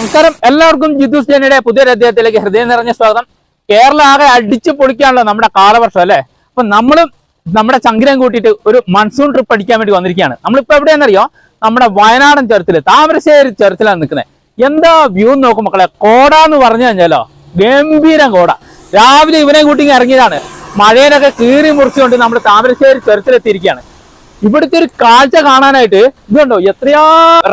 നമസ്കാരം, എല്ലാവർക്കും ജിദ്ദൂസ് ജേണിയുടെ പുതിയൊരു അധ്യായത്തിലേക്ക് ഹൃദയം നിറഞ്ഞ സ്വാഗതം. കേരളം ആകെ അടിച്ചു പൊളിക്കാണല്ലോ നമ്മുടെ കാലവർഷം അല്ലേ. അപ്പൊ നമ്മളും നമ്മുടെ ചങ്കിരം കൂട്ടിയിട്ട് ഒരു മൺസൂൺ ട്രിപ്പ് അടിക്കാൻ വേണ്ടി വന്നിരിക്കുകയാണ്. നമ്മളിപ്പോ എവിടെയാണെന്നറിയോ? നമ്മുടെ വയനാടൻ ചുരത്തില്, താമരശ്ശേരി ചുരത്തിലാണ് നിൽക്കുന്നത്. എന്താ വ്യൂ നോക്കും മക്കളെ. കോട എന്ന് പറഞ്ഞു കഴിഞ്ഞാലോ ഗംഭീരം കോട. രാവിലെ ഇവനെ കൂട്ടി ഇറങ്ങിയതാണ്. മഴയിലൊക്കെ കീറി മുറിച്ചുകൊണ്ട് നമ്മൾ താമരശ്ശേരി ചുരത്തിലെത്തിയിരിക്കുകയാണ്. ഇവിടുത്തെ ഒരു കാഴ്ച കാണാനായിട്ട് ഇതുണ്ടോ എത്രയാ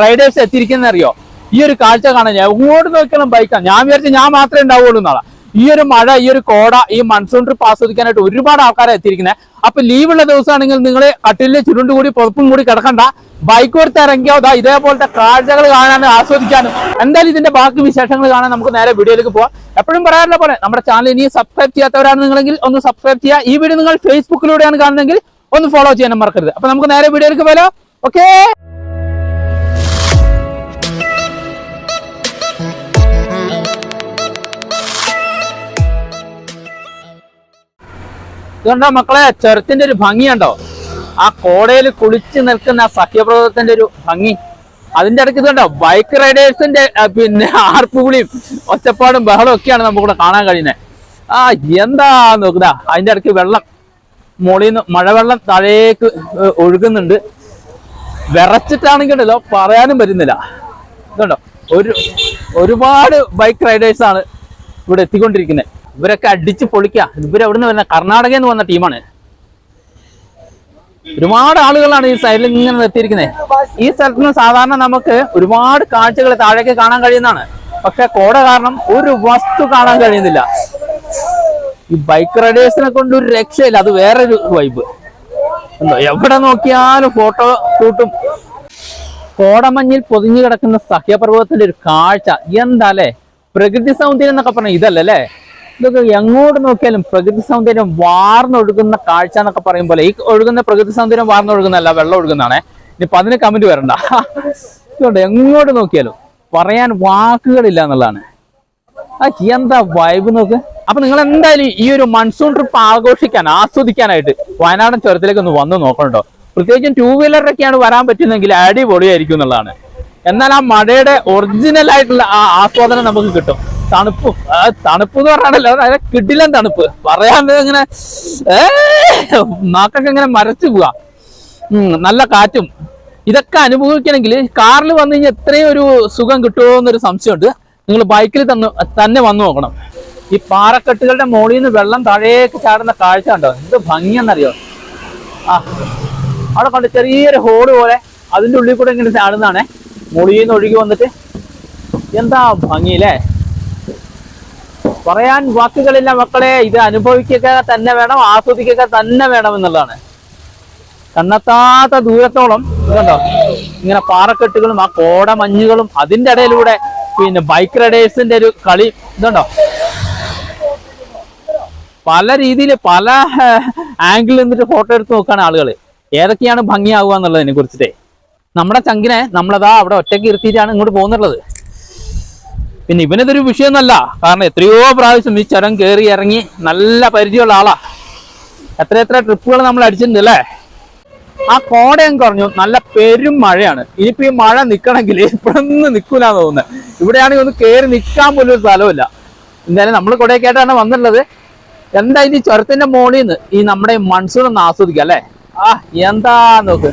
റൈഡേഴ്സ് എത്തിയിരിക്കുന്ന അറിയോ? ഈ ഒരു കാഴ്ച കാണാൻ ഞാൻ എങ്ങോട്ട് നോക്കിയാലും ബൈക്കാണ്. ഞാൻ വിചാരിച്ചു ഞാൻ മാത്രമേ ഉണ്ടാവുള്ളൂ എന്നാളാ. ഈ ഒരു മഴ, ഈ ഒരു കോട, ഈ മൺസൂൺ ട്രിപ്പ് ആസ്വദിക്കാനായിട്ട് ഒരുപാട് ആൾക്കാരെ എത്തിയിരിക്കുന്നത്. അപ്പൊ ലീവുള്ള ദിവസമാണെങ്കിൽ നിങ്ങൾ കട്ടിലിലെ ചുരുണ്ടുകൂടി പുറത്തും കൂടി കിടക്കണ്ട, ബൈക്ക് എടുത്ത് ഇറങ്ങിയോ ഇതേപോലത്തെ കാഴ്ചകൾ കാണാനും ആസ്വദിക്കാനും. എന്തായാലും ഇതിന്റെ ബാക്കി വിശേഷങ്ങൾ കാണാൻ നമുക്ക് നേരെ വീഡിയോയിലേക്ക് പോവാം. എപ്പോഴും പറയാറുള്ള പോലെ നമ്മുടെ ചാനൽ ഇനി സബ്സ്ക്രൈബ് ചെയ്യാത്തവരാണ് നിങ്ങളെങ്കിൽ ഒന്ന് സബ്സ്ക്രൈബ് ചെയ്യുക. ഈ വീഡിയോ നിങ്ങൾ ഫേസ്ബുക്കിലൂടെയാണ് കാണുന്നതെങ്കിൽ ഒന്ന് ഫോളോ ചെയ്യാനും മറക്കരുത്. അപ്പൊ നമുക്ക് നേരെ വീഡിയോയിലേക്ക് പോയാലോ. ഓക്കേ, ഇതുണ്ടോ മക്കളെ, ചുരത്തിന്റെ ഒരു ഭംഗിയുണ്ടോ? ആ കോടയിൽ കുളിച്ച് നിൽക്കുന്ന സഖ്യപ്രദത്തിന്റെ ഒരു ഭംഗി. അതിന്റെ ഇടയ്ക്ക് ഇതുണ്ടോ ബൈക്ക് റൈഡേഴ്സിന്റെ പിന്നെ ആർപ്പുകുളിയും ഒച്ചപ്പാടും ബഹളവും ഒക്കെയാണ് നമുക്കിവിടെ കാണാൻ കഴിയുന്നത്. എന്താ നോക്കുക, അതിന്റെ ഇടയ്ക്ക് വെള്ളം മുകളിൽ നിന്ന് മഴവെള്ളം താഴേക്ക് ഒഴുകുന്നുണ്ട്. വിറച്ചിട്ടാണെങ്കിലോ പറയാനും പറ്റുന്നില്ല. ഇതുണ്ടോ ഒരുപാട് ബൈക്ക് റൈഡേഴ്സാണ് ഇവിടെ എത്തിക്കൊണ്ടിരിക്കുന്നത്. ഇവരൊക്കെ അടിച്ച് പൊളിക്കുക. ഇവരെവിടുന്ന് വരുന്ന കർണാടകയിൽ നിന്ന് വന്ന ടീമാണ്. ഒരുപാട് ആളുകളാണ് ഈ സൈഡിൽ ഇങ്ങനെ എത്തിയിരിക്കുന്നത്. ഈ സ്ഥലത്ത് നിന്ന് സാധാരണ നമുക്ക് ഒരുപാട് കാഴ്ചകൾ താഴേക്ക് കാണാൻ കഴിയുന്നതാണ്. പക്ഷെ കോട കാരണം ഒരു വസ്തു കാണാൻ കഴിയുന്നില്ല. ഈ ബൈക്ക് റൈഡേഴ്സിനെ കൊണ്ട് ഒരു രക്ഷയില്ല. അത് വേറൊരു വൈബ്. എവിടെ നോക്കിയാലും ഫോട്ടോ ഷൂട്ടും. കോടമഞ്ഞിൽ പൊതിഞ്ഞു കിടക്കുന്ന സഹ്യപർവ്വതത്തിന്റെ ഒരു കാഴ്ച എന്താ അല്ലേ. പ്രകൃതി സൗന്ദര്യം എന്നൊക്കെ പറഞ്ഞാൽ ഇതല്ലേ. ഇതൊക്കെ എങ്ങോട്ട് നോക്കിയാലും പ്രകൃതി സൗന്ദര്യം വാർന്നൊഴുകുന്ന കാഴ്ച എന്നൊക്കെ പറയും പോലെ. ഈ ഒഴുകുന്ന പ്രകൃതി സൗന്ദര്യം വാർന്നൊഴുകുന്നല്ല, വെള്ളം ഒഴുകുന്നതാണേ. ഇനിയിപ്പൊ അതിന് കമന്റ് വരണ്ട. ഇതുകൊണ്ട് എങ്ങോട്ട് നോക്കിയാലും പറയാൻ വാക്കുകളില്ല എന്നുള്ളതാണ്. എന്താ വൈബ് നോക്ക്. അപ്പൊ നിങ്ങൾ എന്തായാലും ഈ ഒരു മൺസൂൺ ട്രിപ്പ് ആസ്വദിക്കാനായിട്ട് വയനാടൻ ചുരത്തിലേക്ക് ഒന്ന് വന്ന് നോക്കണോ. പ്രത്യേകിച്ചും 2 വീലറിലൊക്കെയാണ് വരാൻ പറ്റുന്നതെങ്കിൽ അടിപൊളിയായിരിക്കും എന്നുള്ളതാണ്. എന്നാൽ ആ മഴയുടെ ഒറിജിനൽ ആയിട്ടുള്ള ആ ആസ്വാദനം നമുക്ക് കിട്ടും. തണുപ്പ് എന്ന് പറഞ്ഞാണല്ലോ, അതായത് കിടിലൻ തണുപ്പ്. പറയാണ്ട് ഇങ്ങനെ നാക്കൊക്കെ ഇങ്ങനെ മരച്ചു പോവാ. നല്ല കാറ്റും ഇതൊക്കെ അനുഭവിക്കണമെങ്കിൽ കാറിൽ വന്നു കഴിഞ്ഞാൽ എത്രയും ഒരു സുഖം കിട്ടുമോ എന്നൊരു സംശയമുണ്ട്. നിങ്ങൾ ബൈക്കിൽ തന്നെ വന്നു നോക്കണം. ഈ പാറക്കെട്ടുകളുടെ മുകളിൽ നിന്ന് വെള്ളം താഴേക്ക് ചാടുന്ന കാഴ്ച ഉണ്ടോ, എന്ത് ഭംഗിയെന്നറിയോ. അവിടെ കണ്ട് ചെറിയൊരു ഹോള് പോലെ അതിൻ്റെ ഉള്ളിൽ കൂടെ ഇങ്ങനെ ചാടുന്നതാണേ. മുകളിൽ നിന്ന് ഒഴുകി വന്നിട്ട് എന്താ ഭംഗിയില്ലേ. പറയാൻ വാക്കുകളില്ല മക്കളെ. ഇത് അനുഭവിക്കുക തന്നെ വേണം, ആസ്വദിക്കുക തന്നെ വേണം എന്നുള്ളതാണ്. കണ്ണെത്താത്ത ദൂരത്തോളം ഇതുണ്ടോ ഇങ്ങനെ പാറക്കെട്ടുകളും ആ കോട മഞ്ഞുകളും അതിന്റെ ഇടയിലൂടെ പിന്നെ ബൈക്ക് റൈഡേഴ്സിന്റെ ഒരു കളി. ഇതുണ്ടോ പല രീതിയിൽ പല ആംഗിളിൽ നിന്നിട്ട് ഫോട്ടോ എടുത്ത് നോക്കുകയാണ് ആളുകൾ. ഏതൊക്കെയാണ് ഭംഗിയാവുക എന്നുള്ളതിനെ കുറിച്ചിട്ടേ. നമ്മുടെ ചങ്കിനെ നമ്മളതാ അവിടെ ഒറ്റയ്ക്ക് ഇരുത്തിയിട്ടാണ് ഇങ്ങോട്ട് പോകുന്നുള്ളത്. പിന്നെ ഇവനിതൊരു വിഷയമൊന്നുമല്ല. കാരണം എത്രയോ പ്രാവശ്യം ഈ ചുരം കയറി ഇറങ്ങി നല്ല പരിചയമുള്ള ആളാ. എത്ര ട്രിപ്പുകൾ നമ്മൾ അടിച്ചിട്ടുണ്ട് അല്ലേ. ആ കോടയും കുറഞ്ഞു, നല്ല പെരും മഴയാണ്. ഇനിയിപ്പോ ഈ മഴ നിൽക്കണമെങ്കിൽ ഇപ്പോഴൊന്നും നിൽക്കൂലെന്ന് തോന്നുന്നത്. ഇവിടെയാണെങ്കിൽ ഒന്ന് കയറി നിൽക്കാൻ പോലും ഒരു സ്ഥലമില്ല. എന്തായാലും നമ്മൾ കൊടയൊക്കെയായിട്ടാണ് വന്നിട്ടുള്ളത്. എന്തായാലും ഈ ചുരത്തിന്റെ മുകളിൽ നിന്ന് ഈ നമ്മുടെ മൺസൂൺ ഒന്ന് ആസ്വദിക്കാം അല്ലേ. എന്താ നോക്ക്.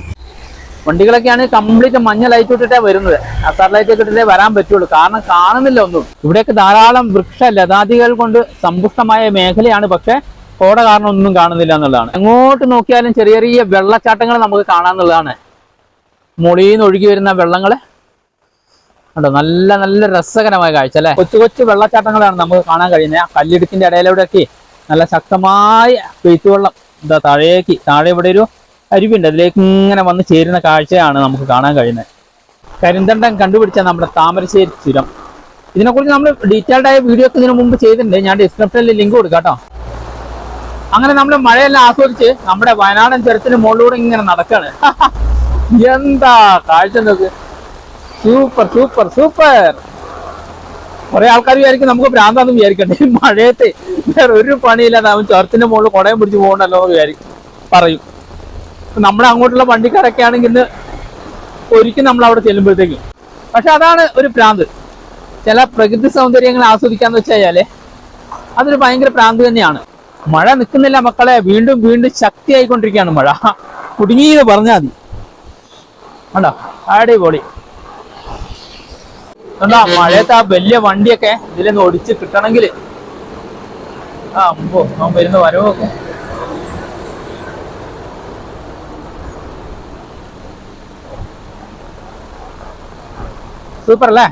വണ്ടികളൊക്കെയാണ് കംപ്ലീറ്റ് മഞ്ഞ ലൈറ്റ് ഇട്ടിട്ടേ വരുന്നത്. അസാർ ലൈറ്റ് ഒക്കെ ഇട്ടിട്ടേ വരാൻ പറ്റുള്ളൂ. കാരണം കാണുന്നില്ല ഒന്നും. ഇവിടെയൊക്കെ ധാരാളം വൃക്ഷ ലതാദികൾ കൊണ്ട് സമ്പുഷ്ടമായ മേഖലയാണ്. പക്ഷെ കോട കാരണം ഒന്നും കാണുന്നില്ല എന്നുള്ളതാണ്. എങ്ങോട്ട് നോക്കിയാലും ചെറിയ ചെറിയ വെള്ളച്ചാട്ടങ്ങൾ നമുക്ക് കാണാന്നുള്ളതാണ്. മുകളിൽ നിന്ന് ഒഴുകി വരുന്ന വെള്ളങ്ങള് കണ്ടോ, നല്ല നല്ല രസകരമായ കാഴ്ച അല്ലെ. കൊച്ചു കൊച്ചു വെള്ളച്ചാട്ടങ്ങളാണ് നമുക്ക് കാണാൻ കഴിയുന്നത്. ആ കല്ലിടുക്കിന്റെ ഇടയിലൂടെയൊക്കെ നല്ല ശക്തമായ പെയ്ത്തുവെള്ളം എന്താ താഴെ ഇവിടെ ഒരു അരുവിണ്ട്, അതിലേക്ക് ഇങ്ങനെ വന്ന് ചേരുന്ന കാഴ്ചയാണ് നമുക്ക് കാണാൻ കഴിയുന്നത്. കരിന്തണ്ടൻ കണ്ടുപിടിച്ച നമ്മുടെ താമരശ്ശേരി ചുരം. ഇതിനെക്കുറിച്ച് നമ്മൾ ഡീറ്റെയിൽഡ് ആയ വീഡിയോ ഒക്കെ ഇതിനു മുമ്പ് ചെയ്തിട്ടുണ്ട്. ഞാൻ ഡിസ്ക്രിപ്ഷനിൽ ലിങ്ക് കൊടുക്കാം കേട്ടോ. അങ്ങനെ നമ്മൾ മഴയെല്ലാം ആസ്വദിച്ച് നമ്മുടെ വയനാടൻ ചുരത്തിന് മുകളിലൂടെ ഇങ്ങനെ നടക്കാണ്. എന്താ കാഴ്ച നോക്ക്. Super super super. കുറെ ആൾക്കാർ വിചാരിക്കും നമുക്ക് ഭ്രാന്താന്ന് വിചാരിക്കണ്ടേ. ഈ മഴയത്ത് വേറെ ഒരു പണിയില്ലാതെ അവൻ ചുരത്തിന്റെ മുകളിൽ കുടയും പിടിച്ച് പോകണ്ടല്ലോ എന്ന് പറയും. നമ്മളെ അങ്ങോട്ടുള്ള വണ്ടിക്കാരൊക്കെ ആണെങ്കിൽ ഇന്ന് ഒരിക്കലും നമ്മൾ അവിടെ ചെല്ലുമ്പോഴത്തേക്കും. പക്ഷെ അതാണ് ഒരു ഭ്രാന്ത്. ചില പ്രകൃതി സൗന്ദര്യങ്ങൾ ആസ്വദിക്കാന്ന് വെച്ച് കഴിഞ്ഞാല് അതൊരു ഭയങ്കര പ്രാന്ത് തന്നെയാണ്. മഴ നിൽക്കുന്നില്ല മക്കളെ, വീണ്ടും വീണ്ടും ശക്തിയായിക്കൊണ്ടിരിക്കുകയാണ് മഴ. കുടുങ്ങിയെന്ന് പറഞ്ഞാൽ മതി. കണ്ടോ, അടിപൊളി. കണ്ടോ മഴയത്ത് ആ വലിയ വണ്ടിയൊക്കെ ഇതിലൊന്ന് ഓടിച്ച് കിട്ടണമെങ്കിൽ അവൻ വരുന്ന വരവൊക്കെ സൂപ്പർ അല്ലേ.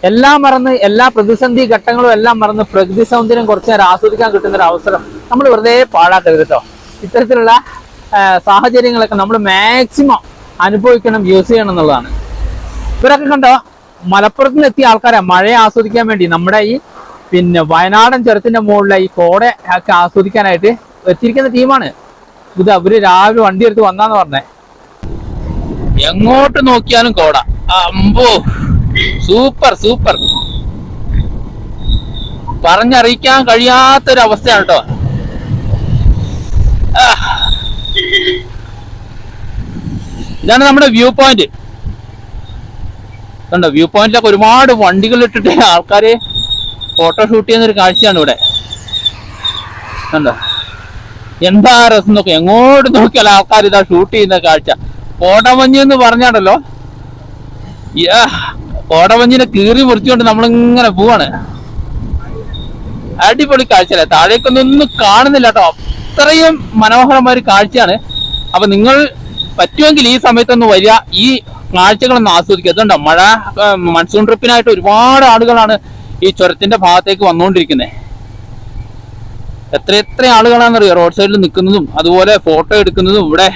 എല്ലാം മറന്ന്, എല്ലാ പ്രതിസന്ധി ഘട്ടങ്ങളും എല്ലാം മറന്ന് പ്രകൃതി സൗന്ദര്യം കുറച്ചു നേരം ആസ്വദിക്കാൻ കിട്ടുന്ന ഒരു അവസരം നമ്മൾ വെറുതെ പാഴാക്കരുത് കേട്ടോ. ഇത്തരത്തിലുള്ള സാഹചര്യങ്ങളൊക്കെ നമ്മൾ മാക്സിമം അനുഭവിക്കണം, യൂസ് ചെയ്യണം എന്നുള്ളതാണ്. ഇവരൊക്കെ കണ്ടോ മലപ്പുറത്ത് നിന്ന് എത്തിയ ആൾക്കാരെ മഴയെ ആസ്വദിക്കാൻ വേണ്ടി നമ്മുടെ ഈ വയനാടൻ ചുരത്തിന്റെ മുകളിലെ ഈ കോട ഒക്കെ ആസ്വദിക്കാനായിട്ട് എത്തിയിരിക്കുന്ന ടീമാണ് ഇത്. അവര് രാവിലെ വണ്ടി എടുത്ത് വന്നാന്ന് പറഞ്ഞേ. എങ്ങോട്ട് നോക്കിയാലും കോട. അമ്പോ, സൂപ്പർ സൂപ്പർ, പറഞ്ഞറിയിക്കാൻ കഴിയാത്തൊരു അവസ്ഥയാണ് കേട്ടോ. ഇതാണ് നമ്മുടെ വ്യൂ പോയിന്റ്. കണ്ടോ, വ്യൂ പോയിന്റിലൊക്കെ ഒരുപാട് വണ്ടികൾ ഇട്ടിട്ട് ആൾക്കാര് ഫോട്ടോഷൂട്ട് ചെയ്യുന്ന ഒരു കാഴ്ചയാണ് ഇവിടെ. കണ്ടോ എന്താ രസം നോക്കി, എങ്ങോട്ട് നോക്കിയാൽ ആൾക്കാർ ഇതാ ഷൂട്ട് ചെയ്യുന്ന കാഴ്ച. കോടമഞ്ഞ് എന്ന് പറഞ്ഞാണല്ലോ, കോടമഞ്ഞിനെ കീറി മുറിച്ചുകൊണ്ട് നമ്മളിങ്ങനെ പോവാണ്. അടിപൊളി കാഴ്ച അല്ലേ. താഴേക്കൊന്നും കാണുന്നില്ല കേട്ടോ, അത്രയും മനോഹരമായ ഒരു കാഴ്ചയാണ്. അപ്പൊ നിങ്ങൾ പറ്റുമെങ്കിൽ ഈ സമയത്തൊന്ന് വരിക, ഈ കാഴ്ചകളൊന്ന് ആസ്വദിക്കുക. അതുകൊണ്ടോ മഴ മൺസൂൺ ട്രിപ്പിനായിട്ട് ഒരുപാട് ആളുകളാണ് ഈ ചുരത്തിന്റെ ഭാഗത്തേക്ക് വന്നുകൊണ്ടിരിക്കുന്നത്. എത്ര ആളുകളാണെന്നറിയോ റോഡ് സൈഡിൽ നിൽക്കുന്നതും അതുപോലെ ഫോട്ടോ എടുക്കുന്നതും. ഇവിടെ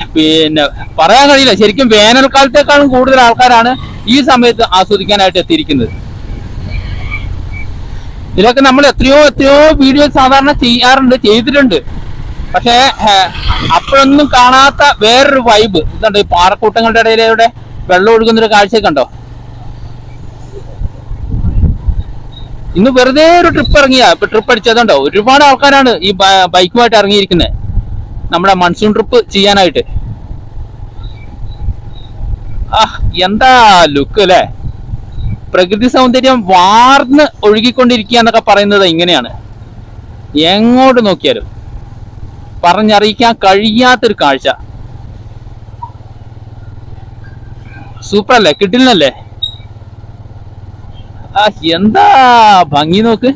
പറയാൻ കഴിയില്ല, ശരിക്കും വേനൽക്കാലത്തേക്കാളും കൂടുതൽ ആൾക്കാരാണ് ഈ സമയത്ത് ആസ്വദിക്കാനായിട്ട് എത്തിയിരിക്കുന്നത്. ഇതിലൊക്കെ നമ്മൾ എത്രയോ വീഡിയോ സാധാരണ ചെയ്തിട്ടുണ്ട്. പക്ഷേ അപ്പോഴൊന്നും കാണാത്ത വേറൊരു വൈബ് ഇതുണ്ട്. ഈ പാറക്കൂട്ടങ്ങളുടെ ഇടയിലൂടെ വെള്ളം ഒഴുകുന്നൊരു കാഴ്ച കണ്ടോ. ഇന്ന് വെറുതെ ഒരു ട്രിപ്പ് അടിച്ചതുണ്ടോ. ഒരുപാട് ആൾക്കാരാണ് ഈ ബൈക്കുമായിട്ട് ഇറങ്ങിയിരിക്കുന്നത് നമ്മുടെ മൺസൂൺ ട്രിപ്പ് ചെയ്യാനായിട്ട്. എന്താ ലുക്ക് അല്ലേ. പ്രകൃതി സൗന്ദര്യം വാർന്ന് ഒഴുകിക്കൊണ്ടിരിക്കുക എന്നൊക്കെ പറയുന്നത് ഇങ്ങനെയാണ്. എങ്ങോട്ട് നോക്കിയാലും പറഞ്ഞറിയിക്കാൻ കഴിയാത്തൊരു കാഴ്ച. സൂപ്പർ അല്ലേ, കിട്ടില്ലല്ലേ. എന്താ ഭംഗി നോക്ക്.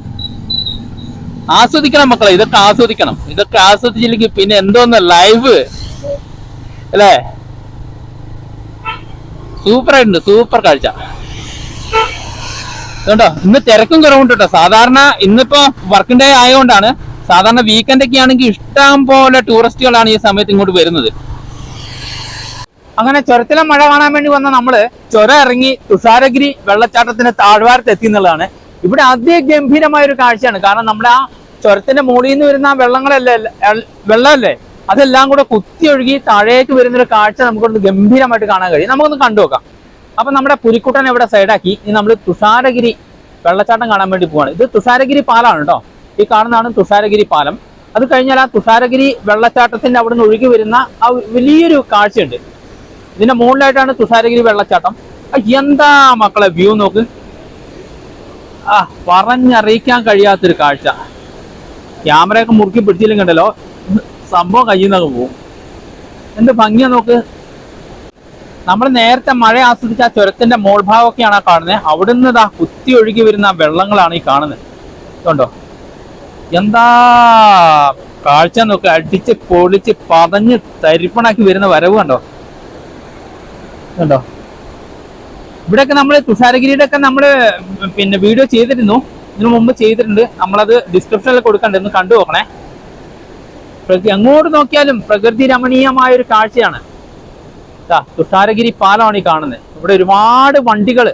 ആസ്വദിക്കണം മക്കളെ, ഇതൊക്കെ ആസ്വദിക്കണം. ഇതൊക്കെ ആസ്വദിച്ചില്ലെങ്കിൽ പിന്നെ എന്തോന്ന് ലൈവ് അല്ലേ. സൂപ്പർ ആയിട്ടുണ്ട്, സൂപ്പർ കാഴ്ച. കേട്ടോ ഇന്ന് തിരക്കും കുറവുണ്ട് കേട്ടോ. സാധാരണ ഇന്നിപ്പോ വർക്കിംഗ് ഡേ ആയതുകൊണ്ടാണ്. സാധാരണ വീക്കെൻഡ് ഒക്കെ ആണെങ്കിൽ ഇഷ്ടം പോലെ ടൂറിസ്റ്റുകളാണ് ഈ സമയത്ത് ഇങ്ങോട്ട് വരുന്നത്. അങ്ങനെ ചുരത്തിലെ മഴ കാണാൻ വേണ്ടി വന്ന നമ്മള് ചുരം ഇറങ്ങി തുഷാരഗിരി വെള്ളച്ചാട്ടത്തിന്റെ താഴ്വാരത്ത് എത്തി എന്നുള്ളതാണ്. ഇവിടെ അതിഗംഭീരമായ ഒരു കാഴ്ചയാണ്. കാരണം നമ്മുടെ ആ ചുരത്തിന്റെ മുകളിൽ നിന്ന് വരുന്ന ആ വെള്ളമല്ലേ അതെല്ലാം കൂടെ കുത്തി ഒഴുകി താഴേക്ക് വരുന്നൊരു കാഴ്ച നമുക്കൊന്ന് ഗംഭീരമായിട്ട് കാണാൻ കഴിയും. നമുക്കൊന്ന് കണ്ടു നോക്കാം. അപ്പൊ നമ്മുടെ പുലിക്കുട്ടനെ ഇവിടെ സൈഡാക്കി ഇനി നമ്മൾ തുഷാരഗിരി വെള്ളച്ചാട്ടം കാണാൻ വേണ്ടി പോവാണ്. ഇത് തുഷാരഗിരി പാലാണ് കേട്ടോ. ഈ കാണുന്നതാണ് തുഷാരഗിരി പാലം. അത് കഴിഞ്ഞാൽ ആ തുഷാരഗിരി വെള്ളച്ചാട്ടത്തിന്റെ അവിടെ നിന്ന് ഒഴുകി വരുന്ന ആ വലിയൊരു കാഴ്ചയുണ്ട്. ഇതിന്റെ മുകളിലായിട്ടാണ് തുഷാരഗിരി വെള്ളച്ചാട്ടം. എന്താ മക്കളെ വ്യൂ നോക്ക്. പറഞ്ഞറിയിക്കാൻ കഴിയാത്തൊരു കാഴ്ച. ക്യാമറയൊക്കെ മുറുക്കി പിടിച്ചില്ലെങ്കിൽ ഉണ്ടല്ലോ സംഭവം കയ്യിൽ നിന്നൊക്കെ പോകും. എന്ത് ഭംഗിയാ നോക്ക്. നമ്മൾ നേരത്തെ മഴ ആസ്വദിച്ച ആ ചുരത്തിന്റെ മോൾഭാഗമൊക്കെയാണ് ആ കാണുന്നത്. അവിടുന്ന് ഇതാ കുത്തി ഒഴുകി വരുന്ന വെള്ളങ്ങളാണ് ഈ കാണുന്നത്. കണ്ടോ എന്താ കാഴ്ച നോക്ക്. അടിച്ച് പൊളിച്ച് പതഞ്ഞ് തരിപ്പണാക്കി വരുന്ന വരവ് കണ്ടോ. കണ്ടോ ഇവിടെയൊക്കെ നമ്മൾ തുഷാരഗിരിയുടെ ഒക്കെ നമ്മള് വീഡിയോ ചെയ്തിരുന്നു, ഇതിനു മുമ്പ് ചെയ്തിട്ടുണ്ട്. നമ്മളത് ഡിസ്ക്രിപ്ഷനിൽ കൊടുക്കണ്ടേ, ഒന്ന് കണ്ടു നോക്കണേ. എങ്ങോട്ട് നോക്കിയാലും പ്രകൃതി രമണീയമായ ഒരു കാഴ്ചയാണ്. തുഷാരഗിരി പാലമാണ് ഈ കാണുന്നത്. ഇവിടെ ഒരുപാട് വണ്ടികൾ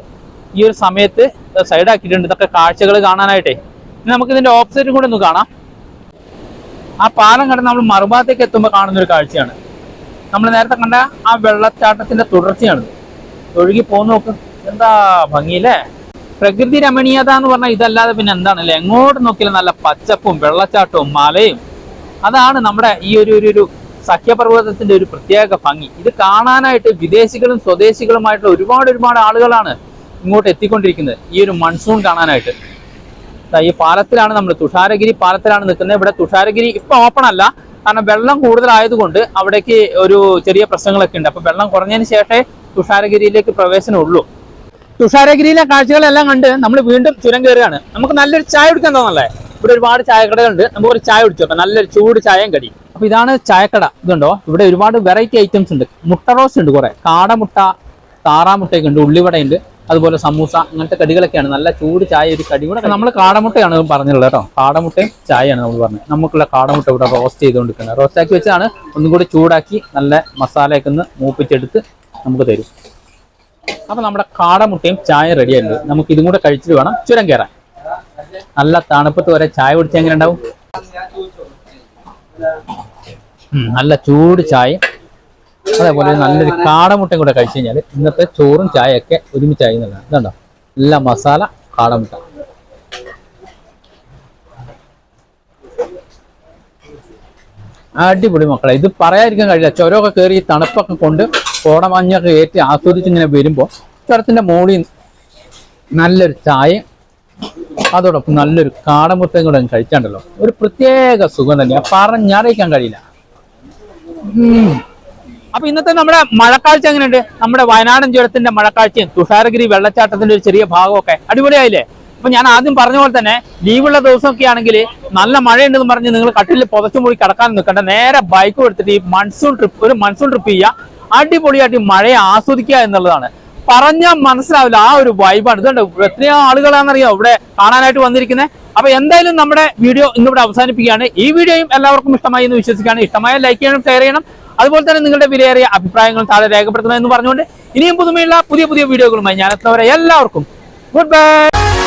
ഈ ഒരു സമയത്ത് സൈഡാക്കിയിട്ടുണ്ട് ഇതൊക്കെ കാഴ്ചകൾ കാണാനായിട്ടേ. ഇനി നമുക്ക് ഇതിന്റെ ഓപ്പോസിറ്റും കൂടെ ഒന്ന് കാണാം. ആ പാലം കടന്ന് നമ്മൾ മറുഭാഗത്തേക്ക് എത്തുമ്പോൾ കാണുന്ന ഒരു കാഴ്ചയാണ്. നമ്മൾ നേരത്തെ കണ്ട ആ വെള്ളച്ചാട്ടത്തിന്റെ തുടർച്ചയാണ്. ഒഴുകി പോന്ന് നോക്ക്. എന്താ ഭംഗിയില്ലേ. പ്രകൃതി രമണീയത എന്ന് പറഞ്ഞാൽ ഇതല്ലാതെ പിന്നെ എന്താണല്ലേ. എങ്ങോട്ട് നോക്കിയാലും നല്ല പച്ചപ്പും വെള്ളച്ചാട്ടവും മലയും. അതാണ് നമ്മുടെ ഈ ഒരു സഖ്യപർവ്വതത്തിന്റെ ഒരു പ്രത്യേക ഭംഗി. ഇത് കാണാനായിട്ട് വിദേശികളും സ്വദേശികളുമായിട്ടുള്ള ഒരുപാട് ആളുകളാണ് ഇങ്ങോട്ട് എത്തിക്കൊണ്ടിരിക്കുന്നത് ഈ ഒരു മൺസൂൺ കാണാനായിട്ട്. ഈ പാലത്തിലാണ് നമ്മൾ, തുഷാരഗിരി പാലത്തിലാണ് നിൽക്കുന്നത്. ഇവിടെ തുഷാരഗിരി ഇപ്പൊ ഓപ്പൺ അല്ല, കാരണം വെള്ളം കൂടുതലായതുകൊണ്ട് അവിടേക്ക് ഒരു ചെറിയ പ്രശ്നങ്ങളൊക്കെ ഉണ്ട്. അപ്പൊ വെള്ളം കുറഞ്ഞതിന് ശേഷമേ തുഷാരഗിരിയിലേക്ക് പ്രവേശനം ഉള്ളൂ. തുഷാരഗിരിയിലെ കാഴ്ചകളെല്ലാം കണ്ട് നമ്മൾ വീണ്ടും ചുരം കയറുകയാണ്. നമുക്ക് നല്ലൊരു ചായ കുടിക്കാൻ തോന്നല്ലേ? ഇവിടെ ഒരുപാട് ചായക്കടകളുണ്ട്, നമുക്ക് ഒരു ചായ കുടിച്ചു നോക്കാം, നല്ലൊരു ചൂട് ചായയും കടി. അപ്പൊ ഇതാണ് ചായക്കട. ഇതുണ്ടോ, ഇവിടെ ഒരുപാട് വെറൈറ്റി ഐറ്റംസ് ഉണ്ട്. മുട്ട റോസ്റ്റ് ഉണ്ട്, കുറെ കാടമുട്ട, താറാമുട്ടയൊക്കെ ഉണ്ട്, ഉള്ളിവടയുണ്ട്, അതുപോലെ സമൂസ, അങ്ങനത്തെ കടികളൊക്കെയാണ്. നല്ല ചൂട് ചായ ഒരു കടി കൂടെ. നമ്മൾ കാടമുട്ടയാണ് പറഞ്ഞുള്ളത് കേട്ടോ, കാടമുട്ടയും ചായയാണ് നമ്മൾ പറഞ്ഞത്. നമുക്കുള്ള കാടമുട്ട ഇവിടെ റോസ്റ്റ് ചെയ്തുകൊണ്ടിരിക്കുന്നത്, റോസ്റ്റ് ആക്കി വെച്ചാണ്, ഒന്നും കൂടി ചൂടാക്കി നല്ല മസാലയൊക്കെ ഒന്ന് മൂപ്പിച്ചെടുത്ത് നമുക്ക് തരും. അപ്പൊ നമ്മുടെ കാടമുട്ടയും ചായ റെഡി ആയിരുന്നു. നമുക്ക് ഇതും കൂടെ കഴിച്ചിട്ട് വേണം ചുരം കയറാൻ. നല്ല തണുപ്പത്ത് വരെ ചായ കുടിച്ചാൽ എങ്ങനെ ഉണ്ടാവും? നല്ല ചൂട് ചായ, അതേപോലെ നല്ലൊരു കാടമുട്ടയും കൂടെ കഴിച്ചു കഴിഞ്ഞാൽ ഇന്നത്തെ ചോറും ചായയൊക്കെ ഒരുമിച്ചായി എന്നുള്ളതാണ്. ഇതുണ്ടോ, നല്ല മസാല കാടമുട്ട. അടിപൊളി മക്കളെ, ഇത് പറയാതിരിക്കാൻ കഴിയില്ല. ചുരമൊക്കെ കയറി ഈ തണുപ്പൊക്കെ കൊണ്ട് കോടമഞ്ഞൊക്കെ ഏറ്റി ആസ്വദിച്ച് ഇങ്ങനെ വരുമ്പോൾ ചുരത്തിന്റെ മോളിൽ നല്ലൊരു ചായ, അതോടൊപ്പം നല്ലൊരു കാടമുട്ടയും കൂടെ കഴിച്ചാണ്ടല്ലോ, ഒരു പ്രത്യേക സുഖം തന്നെയാണ്, പറഞ്ഞറിയിക്കാൻ കഴിയില്ല. അപ്പൊ ഇന്നത്തെ നമ്മുടെ മഴക്കാഴ്ച എങ്ങനെയുണ്ട്? നമ്മുടെ വയനാടൻ ചുരത്തിന്റെ മഴക്കാഴ്ചയും തുഷാരഗിരി വെള്ളച്ചാട്ടത്തിന്റെ ഒരു ചെറിയ ഭാഗമൊക്കെ അടിപൊളിയായില്ലേ? അപ്പൊ ഞാൻ ആദ്യം പറഞ്ഞ പോലെ തന്നെ ലീവുള്ള ദിവസമൊക്കെ ആണെങ്കിൽ നല്ല മഴയുണ്ടെന്ന് പറഞ്ഞ് നിങ്ങൾ കട്ടിലിൽ പുതച്ചു മൂടി കിടക്കാൻ നിൽക്കണ്ട, നേരെ ബൈക്ക് എടുത്തിട്ട് ഈ ഒരു മൺസൂൺ ട്രിപ്പ് ചെയ്യുക, അടിപൊളിയായിട്ട് മഴയെ ആസ്വദിക്കുക എന്നുള്ളതാണ്. പറഞ്ഞാൽ മനസ്സിലാവില്ല, ആ ഒരു വൈബാണ്. ഇതുണ്ട് എത്രയോ ആളുകളാണെന്നറിയാം ഇവിടെ കാണാനായിട്ട് വന്നിരിക്കുന്നത്. അപ്പൊ എന്തായാലും നമ്മുടെ വീഡിയോ ഇന്നിവിടെ അവസാനിപ്പിക്കുകയാണ്. ഈ വീഡിയോയും എല്ലാവർക്കും ഇഷ്ടമായി എന്ന് വിശ്വസിക്കുകയാണ്. ഇഷ്ടമായ ലൈക്ക് ചെയ്യണം, ഷെയർ ചെയ്യണം, അതുപോലെ തന്നെ നിങ്ങളുടെ വിലയേറിയ അഭിപ്രായങ്ങൾ താഴെ രേഖപ്പെടുത്തണം എന്ന് പറഞ്ഞുകൊണ്ട് ഇനിയും പുതുമയുള്ള പുതിയ വീഡിയോകളുമായി ഞാൻ എത്തുന്നവരെ എല്ലാവർക്കും ഗുഡ് ബൈ.